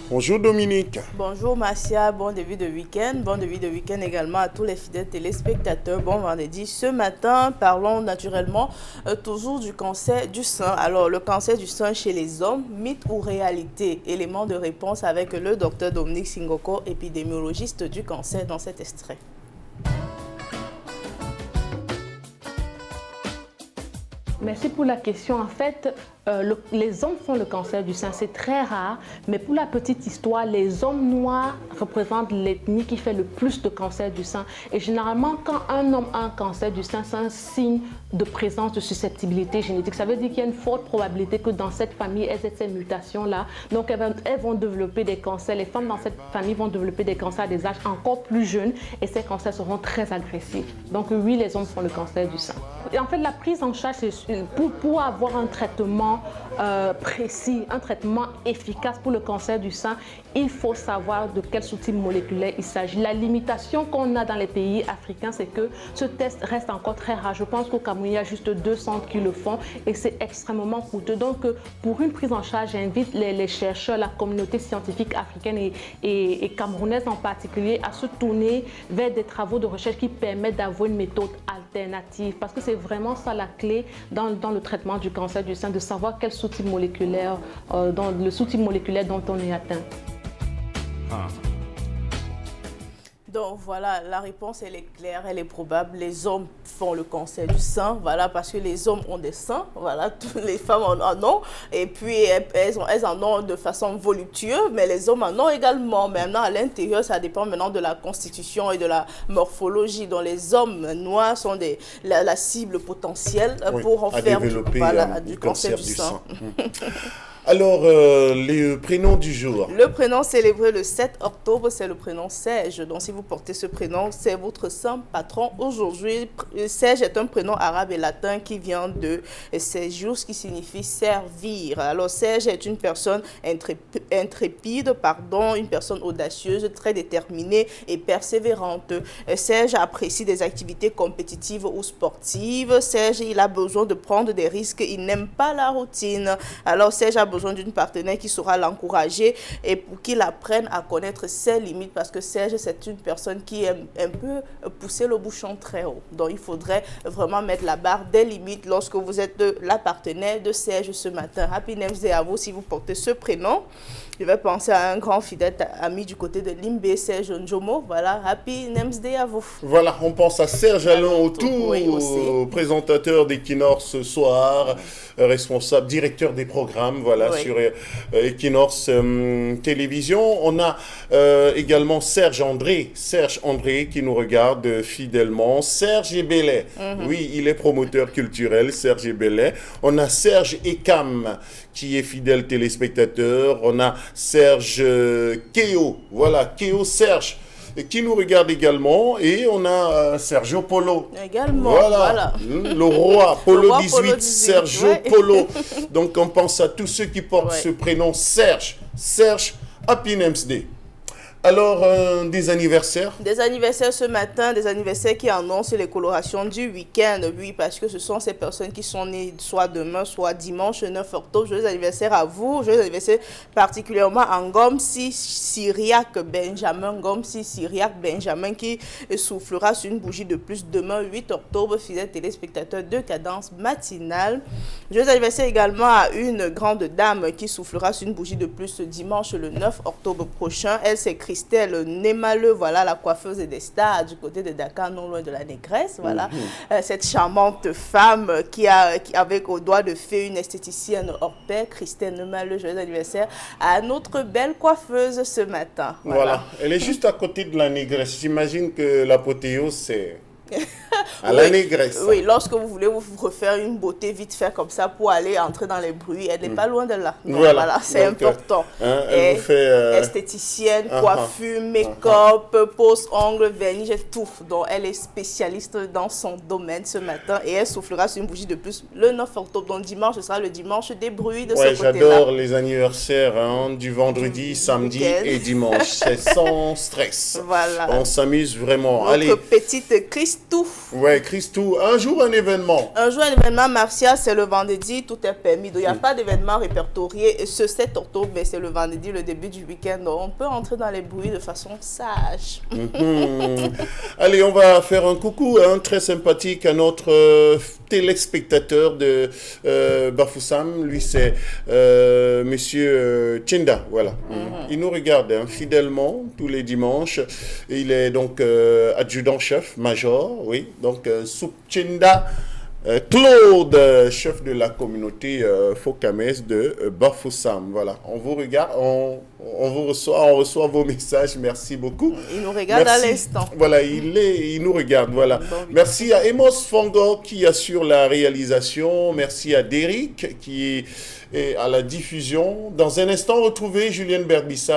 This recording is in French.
Bonjour Dominique. Bonjour Marcia, bon début de week-end. Bon début de week-end également à tous les fidèles téléspectateurs. Bon vendredi. Ce matin, parlons naturellement toujours du cancer du sein. Alors, le cancer du sein chez les hommes, mythe ou réalité? Élément de réponse avec le docteur Dominique Singoko, épidémiologiste du cancer dans cet extrait. Merci pour la question. En fait, les hommes font le cancer du sein, c'est très rare, mais pour la petite histoire, les hommes noirs représentent l'ethnie qui fait le plus de cancer du sein. Et généralement, quand un homme a un cancer du sein, c'est un signe de présence de susceptibilité génétique. Ça veut dire qu'il y a une forte probabilité que dans cette famille, elles aient ces mutations-là. Donc, elles vont développer des cancers. Les femmes dans cette famille vont développer des cancers à des âges encore plus jeunes et ces cancers seront très agressifs. Donc, oui, les hommes font le cancer du sein. Et en fait, la prise en charge, pour avoir un traitement précis, un traitement efficace pour le cancer du sein, il faut savoir de quel sous-type moléculaire il s'agit. La limitation qu'on a dans les pays africains, c'est que ce test reste encore très rare. Je pense qu'au Cameroun, il y a juste 2 centres qui le font et c'est extrêmement coûteux. Donc, pour une prise en charge, j'invite les chercheurs, la communauté scientifique africaine et camerounaise en particulier à se tourner vers des travaux de recherche qui permettent d'avoir une méthode alternative. Parce que c'est vraiment ça la clé dans le traitement du cancer du sein, de savoir quel sous-type moléculaire, le sous-type moléculaire dont on est atteint. Donc voilà, la réponse elle est claire, elle est probable. Les hommes font le cancer du sein, voilà, parce que les hommes ont des seins, voilà, toutes les femmes en ont, et puis elles en ont de façon voluptueuse, mais les hommes en ont également. Maintenant, à l'intérieur, ça dépend maintenant de la constitution et de la morphologie. Donc les hommes noirs sont la cible potentielle pour en faire du cancer du sein. Alors, les prénoms du jour. Le prénom célébré le 7 octobre, c'est le prénom Serge. Donc, si vous portez ce prénom, c'est votre saint patron aujourd'hui. Serge est un prénom arabe et latin qui vient de Sergius, qui signifie servir. Alors, Serge est une personne intrépide, une personne audacieuse, très déterminée et persévérante. Serge apprécie des activités compétitives ou sportives. Serge, il a besoin de prendre des risques. Il n'aime pas la routine. Alors, Serge a besoin d'une partenaire qui saura l'encourager et pour qu'il apprenne à connaître ses limites, parce que Serge, c'est une personne qui aime un peu pousser le bouchon très haut. Donc, il faudrait vraiment mettre la barre des limites lorsque vous êtes la partenaire de Serge ce matin. Happy Names Day à vous si vous portez ce prénom. Je vais penser à un grand fidèle ami du côté de Limbe, Serge Njomo. Voilà, Happy Names Day à vous. Voilà, on pense à Serge Alain Autou, présentateur d'Equinox ce soir, responsable, directeur des programmes, voilà, sur Equinox Télévision. On a également Serge André qui nous regarde fidèlement. Serge Ebellet, oui, il est promoteur culturel, Serge Ebellet. On a Serge Ekam, qui est fidèle téléspectateur. On a Serge Keo, voilà, Keo Serge, qui nous regarde également. Et on a Sergio Polo. Également, voilà. Le roi, Polo 18, Sergio Polo. Donc on pense à tous ceux qui portent ce prénom Serge. Serge, Happy Names Day. Alors, des anniversaires? Des anniversaires ce matin, des anniversaires qui annoncent les colorations du week-end. Oui, parce que ce sont ces personnes qui sont nées soit demain, soit dimanche 9 octobre. Joyeux anniversaire à vous. Joyeux anniversaire particulièrement à Ngomsi Syriac Benjamin qui soufflera sur une bougie de plus demain 8 octobre, fidèle téléspectateur de Cadence Matinale. Joyeux anniversaire également à une grande dame qui soufflera sur une bougie de plus dimanche le 9 octobre prochain. Elle, c'est Christelle Némaleux, voilà, la coiffeuse des stars du côté de Dakar, non loin de la Négresse, voilà. Cette charmante femme qui avec au doigt de fée une esthéticienne hors pair, Christelle Némaleux, joyeux anniversaire à notre belle coiffeuse ce matin. Voilà, elle est juste à côté de la Négresse. J'imagine que l'apothéose, c'est à la Négresse. Oui, lorsque vous voulez vous refaire une beauté vite fait comme ça pour aller entrer dans les bruits, elle n'est pas loin de là. Donc, voilà, c'est important. Elle vous fait esthéticienne, coiffure, make-up, pose ongles, vernis, tout. Donc elle est spécialiste dans son domaine ce matin et elle soufflera sur une bougie de plus le 9 octobre. Donc dimanche, ce sera le dimanche des bruits de ce côté-là. J'adore les anniversaires du vendredi, samedi et dimanche. C'est sans stress. Voilà. On s'amuse vraiment. Notre petite Christine Christou. Ouais, Christou. Un jour, un événement. Un jour, un événement martial, c'est le vendredi, tout est permis. Donc, il n'y a pas d'événement répertorié. Et ce 7 octobre, ben, c'est le vendredi, le début du week-end. Donc, on peut entrer dans les bruits de façon sage. Allez, on va faire un coucou très sympathique à notre téléspectateur de Bafoussam. Lui, c'est Monsieur Tchinda. Voilà. Il nous regarde fidèlement tous les dimanches. Il est donc adjudant-chef, major, oui. Donc, Soup Tchinda. Claude, chef de la communauté Fokames de Bafoussam. Voilà, on vous regarde, on vous reçoit, on reçoit vos messages. Merci beaucoup. Il nous regarde à l'instant. Voilà, il nous regarde. Voilà. Bon, merci à Emos Fongo qui assure la réalisation. Merci à Derrick qui est à la diffusion. Dans un instant, retrouvez Julienne Berbissa.